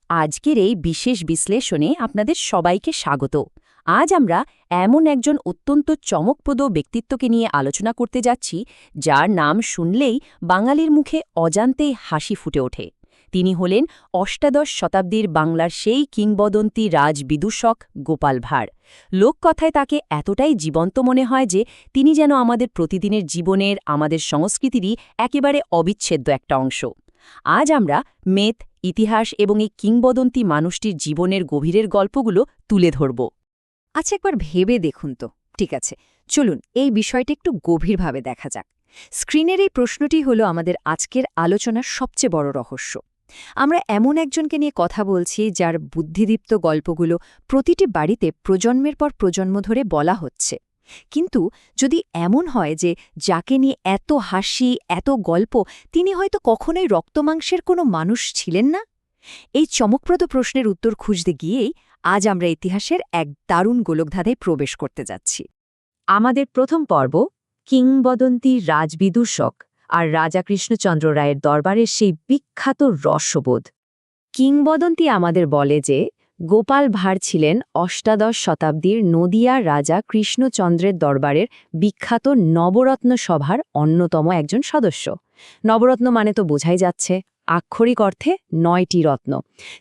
আজকের এই বিশেষ বিশ্লেষণে আপনাদের সবাইকে স্বাগত। আজ আমরা এমন একজন অত্যন্ত চমকপ্রদ ব্যক্তিত্বকে নিয়ে আলোচনা করতে যাচ্ছি, যার নাম শুনলেই বাঙালির মুখে অজান্তেই হাসি ফুটে ওঠে। তিনি হলেন অষ্টাদশ শতাব্দীর বাংলার সেই কিংবদন্তি রাজবিদূষক গোপাল ভাঁড়। লোককথায় তাকে এতটাই জীবন্ত মনে হয় যে তিনি যেন আমাদের প্রতিদিনের জীবনের, আমাদের সংস্কৃতিরই একেবারে অবিচ্ছেদ্য একটা অংশ। আজ আমরা মেথ, ইতিহাস এবং এই কিংবদন্তি মানুষটির জীবনের গভীরের গল্পগুলো তুলে ধরব। আচ্ছা, একবার ভেবে দেখুন তো। ঠিক আছে, চলুন এই বিষয়টা একটু গভীরভাবে দেখা যাক। স্ক্রিনের এই প্রশ্নটি হলো আমাদের আজকের আলোচনার সবচেয়ে বড় রহস্য। আমরা এমন একজনকে নিয়ে কথা বলছি যার বুদ্ধিদীপ্ত গল্পগুলো প্রতিটি বাড়িতে প্রজন্মের পর প্রজন্ম ধরে বলা হচ্ছে। কিন্তু যদি এমন হয় যে যাকে নিয়ে এত হাসি, এত গল্প, তিনি হয়তো কখনোই রক্তমাংসের কোনো মানুষ ছিলেন না? এই চমকপ্রদ প্রশ্নের উত্তর খুঁজতে গিয়েই আজ আমরা ইতিহাসের এক দারুণ গোলকধাঁধায় প্রবেশ করতে যাচ্ছি। আমাদের প্রথম পর্ব কিংবদন্তি রাজবিদূষক আর রাজা কৃষ্ণচন্দ্র রায়ের দরবারের সেই বিখ্যাত রসবোধ। কিংবদন্তি আমাদের বলে যে গোপাল ভাঁড় ছিলেন অষ্টাদশ শতাব্দীর নদিয়ার রাজা কৃষ্ণচন্দ্রের দরবারের বিখ্যাত নবরত্ন সভার অন্যতম একজন সদস্য। নবরত্ন মানে তো বোঝাই যাচ্ছে, আক্ষরিক অর্থে ৯টি রত্ন।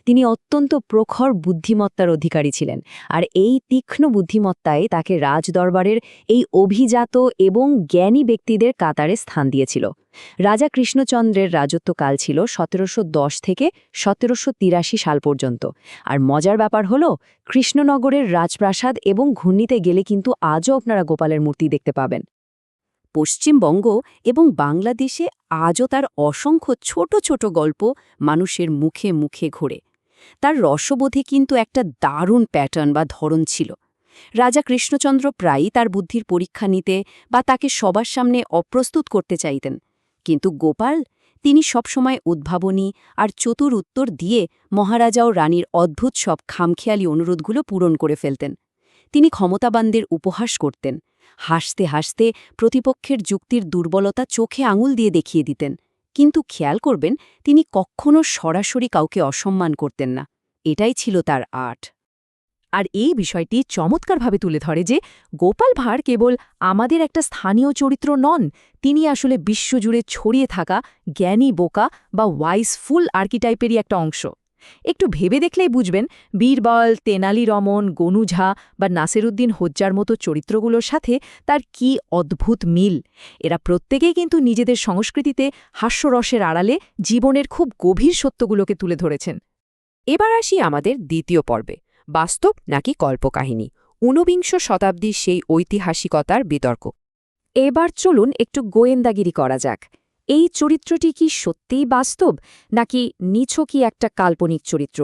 তিনি অত্যন্ত প্রখর বুদ্ধিমত্তার অধিকারী ছিলেন, আর এই তীক্ষ্ণ বুদ্ধিমত্তাই তাকে রাজদরবারের এই অভিজাত এবং জ্ঞানী ব্যক্তিদের কাতারে স্থান দিয়েছিল। রাজা কৃষ্ণচন্দ্রের রাজত্বকাল ছিল ১৭১০ থেকে ১৭৮৩ সাল পর্যন্ত। আর মজার ব্যাপার হলো, কৃষ্ণনগরের রাজপ্রাসাদ এবং ঘূর্ণিতে গেলে কিন্তু আজও আপনারা গোপালের মূর্তি দেখতে পাবেন। পশ্চিমবঙ্গ এবং বাংলাদেশে আজও তার অসংখ্য ছোট ছোট গল্প মানুষের মুখে মুখে ঘোরে। তার রসবোধে কিন্তু একটা দারুণ প্যাটার্ন বা ধরন ছিল। রাজা কৃষ্ণচন্দ্র প্রায়ই তার বুদ্ধির পরীক্ষা নিতে বা তাকে সবার সামনে অপ্রস্তুত করতে চাইতেন, কিন্তু গোপাল, তিনি সবসময় উদ্ভাবনী আর চতুর উত্তর দিয়ে মহারাজা ও রানীর অদ্ভুত সব খামখেয়ালি অনুরোধগুলো পূরণ করে ফেলতেন। তিনি ক্ষমতাবানদের উপহাস করতেন, হাসতে হাসতে প্রতিপক্ষের যুক্তির দুর্বলতা চোখে আঙুল দিয়ে দেখিয়ে দিতেন, কিন্তু খেয়াল করবেন তিনি কখনো সরাসরি কাউকে অসম্মান করতেন না। এটাই ছিল তার আর্ট। আর এই বিষয়টি চমৎকারভাবে তুলে ধরে যে গোপাল ভাঁড় কেবল আমাদের একটা স্থানীয় চরিত্র নন, তিনি আসলে বিশ্বজুড়ে ছড়িয়ে থাকা জ্ঞানী বোকা বা ওয়াইসফুল আর্কিটাইপেরই একটা অংশ। একটু ভেবে দেখলেই বুঝবেন বীরবল, তেনালি রমন, গনু ঝা বা নাসিরুদ্দিন হোজ্জার মতো চরিত্রগুলোর সাথে তার কি অদ্ভুত মিল। এরা প্রত্যেকেই কিন্তু নিজেদের সংস্কৃতিতে হাস্যরসের আড়ালে জীবনের খুব গভীর সত্যগুলোকে তুলে ধরেছেন। এবার আসি আমাদের দ্বিতীয় পর্বে, বাস্তব নাকি কল্পকাহিনী, ঊনবিংশ শতাব্দীর সেই ঐতিহাসিকতার বিতর্ক। এবার চলুন একটু গোয়েন্দাগিরি করা যাক। এই চরিত্রটি কি সত্যিই বাস্তব, নাকি নিছকই একটা কাল্পনিক চরিত্র?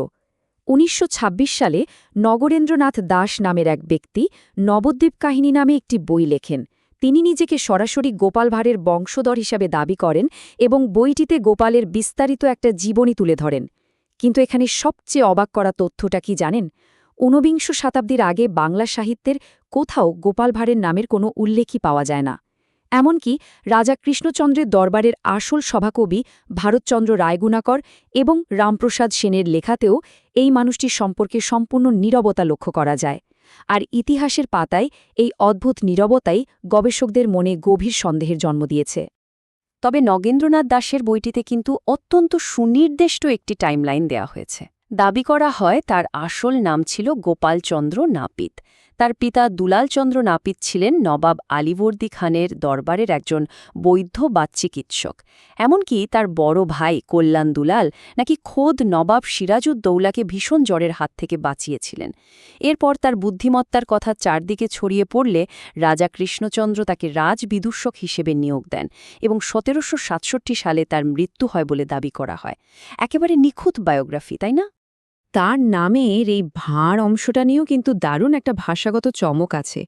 ১৯২৬ সালে নগরেন্দ্রনাথ দাস নামের এক ব্যক্তি নবদ্বীপ কাহিনী নামে একটি বই লেখেন। তিনি নিজেকে সরাসরি গোপাল ভাঁড়ের বংশধর হিসাবে দাবি করেন এবং বইটিতে গোপালের বিস্তারিত একটা জীবনী তুলে ধরেন। কিন্তু এখানে সবচেয়ে অবাক করা তথ্যটা কি জানেন? ঊনবিংশ শতাব্দীর আগে বাংলা সাহিত্যের কোথাও গোপাল ভাঁড়ের নামের কোনো উল্লেখই পাওয়া যায় না। এমনকি রাজা কৃষ্ণচন্দ্রের দরবারের আসল সভাকবি ভারতচন্দ্র রায়গুণাকর এবং রামপ্রসাদ সেনের লেখাতেও এই মানুষটির সম্পর্কে সম্পূর্ণ নীরবতা লক্ষ্য করা যায়। আর ইতিহাসের পাতায় এই অদ্ভুত নীরবতাই গবেষকদের মনে গভীর সন্দেহের জন্ম দিয়েছে। তবে নগেন্দ্রনাথ দাশের বইটিতে কিন্তু অত্যন্ত সুনির্দিষ্ট একটি টাইমলাইন দেয়া হয়েছে। দাবি করা হয় তার আসল নাম ছিল গোপালচন্দ্র নাপিত। তার পিতা দুলালচন্দ্র নাপিত ছিলেন নবাব আলীবর্দী খানের দরবারের একজন বৈধ বা চিকিৎসক। এমনকি তার বড় ভাই কল্যাণ দুলাল নাকি খোদ নবাব সিরাজউদ্দৌলাকে ভীষণ জ্বরের হাত থেকে বাঁচিয়েছিলেন। এরপর তার বুদ্ধিমত্তার কথা চারদিকে ছড়িয়ে পড়লে রাজা কৃষ্ণচন্দ্র তাকে রাজবিদূষক হিসেবে নিয়োগ দেন এবং ১৭৬৭ সালে তার মৃত্যু হয় বলে দাবি করা হয়। একেবারে নিখুঁত বায়োগ্রাফি, তাই না? তার নামের এই ভাঁড় অংশটা নিয়েও কিন্তু দারুণ একটা ভাষাগত চমক আছে।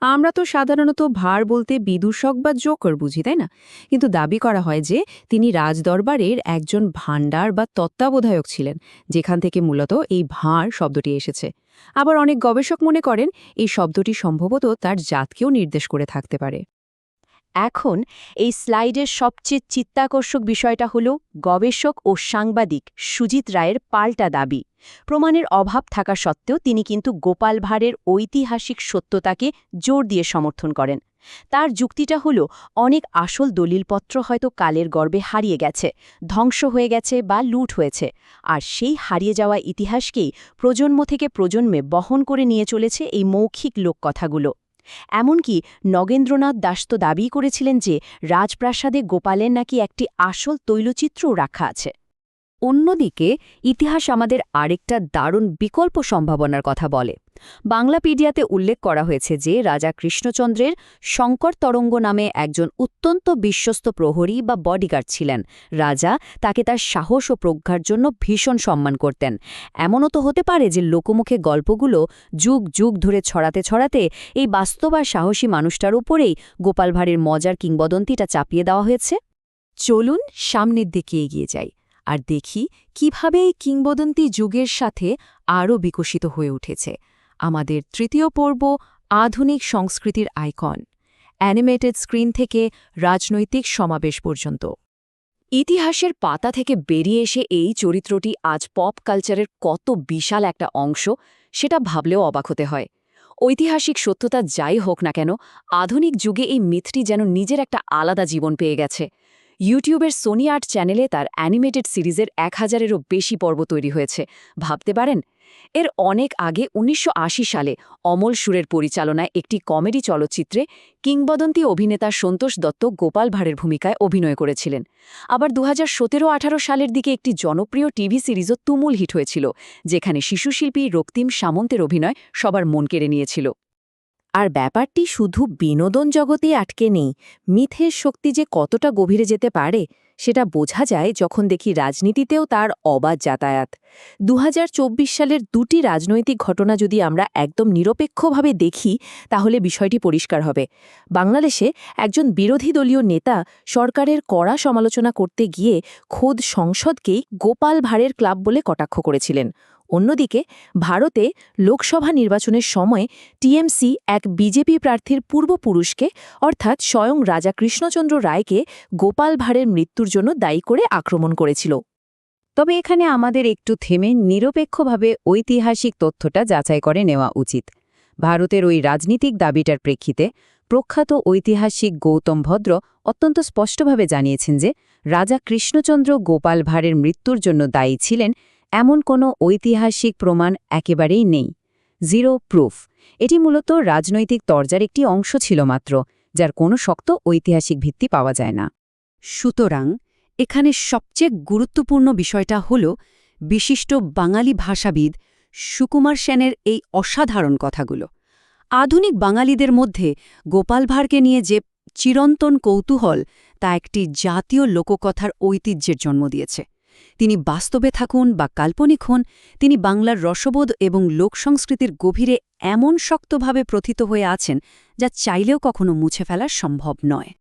আমরা তো সাধারণত ভাঁড় বলতে বিদূষক বা জোকর বুঝি, তাই না? কিন্তু দাবি করা হয় যে তিনি রাজদরবারের একজন ভাণ্ডার বা তত্ত্বাবধায়ক ছিলেন, যেখান থেকে মূলত এই ভাঁড় শব্দটি এসেছে। আবার অনেক গবেষক মনে করেন এই শব্দটি সম্ভবত তার জাতকেও নির্দেশ করে থাকতে পারে। এখন এই স্লাইডের সবচেয়ে চিত্তাকর্ষক বিষয়টা হল গবেষক ও সাংবাদিক সুজিত রায়ের পাল্টা দাবি। প্রমাণের অভাব থাকা সত্ত্বেও তিনি কিন্তু গোপাল ভাঁড়ের ঐতিহাসিক সত্যতাকে জোর দিয়ে সমর্থন করেন। তার যুক্তিটা হল অনেক আসল দলিলপত্র হয়তো কালের গর্ভে হারিয়ে গেছে, ধ্বংস হয়ে গেছে বা লুট হয়েছে, আর সেই হারিয়ে যাওয়া ইতিহাসকেই প্রজন্ম থেকে প্রজন্মে বহন করে নিয়ে চলেছে এই মৌখিক লোককথাগুলো। এমনকি নগেন্দ্রনাথ দাস তো দাবি করেছিলেন যে রাজপ্রাসাদে গোপালের নাকি একটি আসল তৈলচিত্রও রাখা আছে। অন্যদিকে ইতিহাস আমাদের আরেকটা দারুণ বিকল্প সম্ভাবনার কথা বলে। বাংলাপিডিয়াতে উল্লেখ করা হয়েছে যে রাজা কৃষ্ণচন্দ্রের শঙ্কর তরঙ্গ নামে একজন অত্যন্ত বিশ্বস্ত প্রহরী বা বডিগার্ড ছিলেন। রাজা তাকে তার সাহস ও প্রজ্ঞার জন্য ভীষণ সম্মান করতেন। এমনও তো হতে পারে যে লোকমুখে গল্পগুলো যুগ যুগ ধরে ছড়াতে ছড়াতে এই বাস্তব আর সাহসী মানুষটার উপরেই গোপাল ভাঁড়ের মজার কিংবদন্তিটা চাপিয়ে দেওয়া হয়েছে। চলুন সামনের দিকে এগিয়ে যাই আর দেখি কিভাবে এই কিংবদন্তি যুগের সাথে আরও বিকশিত হয়ে উঠেছে। আমাদের তৃতীয় পর্ব আধুনিক সংস্কৃতির আইকন, অ্যানিমেটেড স্ক্রিন থেকে রাজনৈতিক সমাবেশ পর্যন্ত। ইতিহাসের পাতা থেকে বেরিয়ে এসে এই চরিত্রটি আজ পপ কালচারের কত বিশাল একটা অংশ, সেটা ভাবলেও অবাক হতে হয়। ঐতিহাসিক সত্যতা যাই হোক না কেন, আধুনিক যুগে এই মিথটি যেন নিজের একটা আলাদা জীবন পেয়ে গেছে। ইউটিউবের সোনি আর্ট চ্যানেলে তার অ্যানিমেটেড সিরিজের 1000-এরও বেশি পর্ব তৈরি হয়েছে। ভাবতে পারেন, এর অনেক আগে 1980 সালে অমল সুরের পরিচালনায় একটি কমেডি চলচ্চিত্রে কিংবদন্তি অভিনেতা সন্তোষ দত্ত গোপাল ভাঁড়ের ভূমিকায় অভিনয় করেছিলেন। আবার 2017-18 সালের দিকে একটি জনপ্রিয় টিভি সিরিজও তুমুল হিট হয়েছিল, যেখানে শিশুশিল্পী রক্তিম সামন্তের অভিনয় সবার মন কেড়ে নিয়েছিল। আর ব্যাপারটি শুধু বিনোদন জগতেই আটকে নেই, মিথের শক্তি যে কতটা গভীরে যেতে পারে সেটা বোঝা যায় যখন দেখি রাজনীতিতেও তার অবাধ যাতায়াত। 2024 সালের দুটি রাজনৈতিক ঘটনা যদি আমরা একদম নিরপেক্ষভাবে দেখি তাহলে বিষয়টি পরিষ্কার হবে। বাংলাদেশে একজন বিরোধী দলীয় নেতা সরকারের কড়া সমালোচনা করতে গিয়ে খোদ সংসদকেই গোপাল ভাঁড়ের ক্লাব বলে কটাক্ষ করেছিলেন। অন্যদিকে ভারতে লোকসভা নির্বাচনের সময় টিএমসি এক বিজেপি প্রার্থীর পূর্বপুরুষকে অর্থাৎ স্বয়ং রাজা কৃষ্ণচন্দ্র রায়কে গোপাল ভাঁড়ের মৃত্যুর জন্য দায়ী করে আক্রমণ করেছিল। তবে এখানে আমাদের একটু থেমে নিরপেক্ষভাবে ঐতিহাসিক তথ্যটা যাচাই করে নেওয়া উচিত। ভারতের ওই রাজনীতিক দাবিটার প্রেক্ষিতে প্রখ্যাত ঐতিহাসিক গৌতম ভদ্র অত্যন্ত স্পষ্টভাবে জানিয়েছেন যে রাজা কৃষ্ণচন্দ্র গোপাল ভাঁড়ের মৃত্যুর জন্য দায়ী ছিলেন এমন কোনো ঐতিহাসিক প্রমাণ একেবারেই নেই। Zero proof. এটি মূলত রাজনৈতিক তরজার একটি অংশ ছিল মাত্র, যার কোনো শক্ত ঐতিহাসিক ভিত্তি পাওয়া যায় না। সুতরাং এখানে সবচেয়ে গুরুত্বপূর্ণ বিষয়টা হল বিশিষ্ট বাঙালি ভাষাবিদ সুকুমার সেনের এই অসাধারণ কথাগুলো। আধুনিক বাঙালিদের মধ্যে গোপাল ভাঁড়কে নিয়ে যে চিরন্তন কৌতূহল, তা একটি জাতীয় লোককথার ঐতিহ্যের জন্ম দিয়েছে। তিনি বাস্তবে থাকুন বা কাল্পনিক হন, তিনি বাংলার রসবোধ এবং লোকসংস্কৃতির গভীরে এমন শক্তভাবে প্রথিত হয়ে আছেন যা চাইলেও কখনো মুছে ফেলা সম্ভব নয়।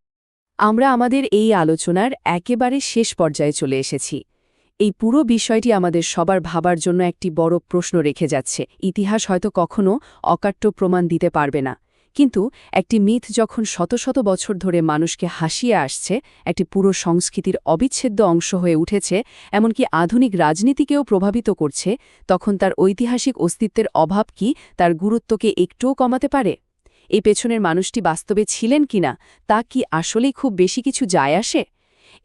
আমরা আমাদের এই আলোচনার একেবারে শেষ পর্যায়ে চলে এসেছি। এই পুরো বিষয়টি আমাদের সবার ভাবার জন্য একটি বড় প্রশ্ন রেখে যাচ্ছে। ইতিহাস হয়তো কখনো অকাট্য প্রমাণ দিতে পারবে না, কিন্তু একটি মিথ যখন শত শত বছর ধরে মানুষকে হাসিয়ে আসছে, একটি পুরো সংস্কৃতির অবিচ্ছেদ্য অংশ হয়ে উঠেছে, এমনকি আধুনিক রাজনীতিকেও প্রভাবিত করছে, তখন তার ঐতিহাসিক অস্তিত্বের অভাব কি তার গুরুত্বকে একটুও কমাতে পারে? এই পেছনের মানুষটি বাস্তবে ছিলেন কিনা তা কি আসলেই খুব বেশি কিছু যায় আসে?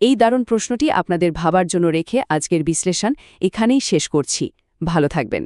এই দারুণ প্রশ্নটি আপনাদের ভাবার জন্য রেখে আজকের বিশ্লেষণ এখানেই শেষ করছি। ভালো থাকবেন।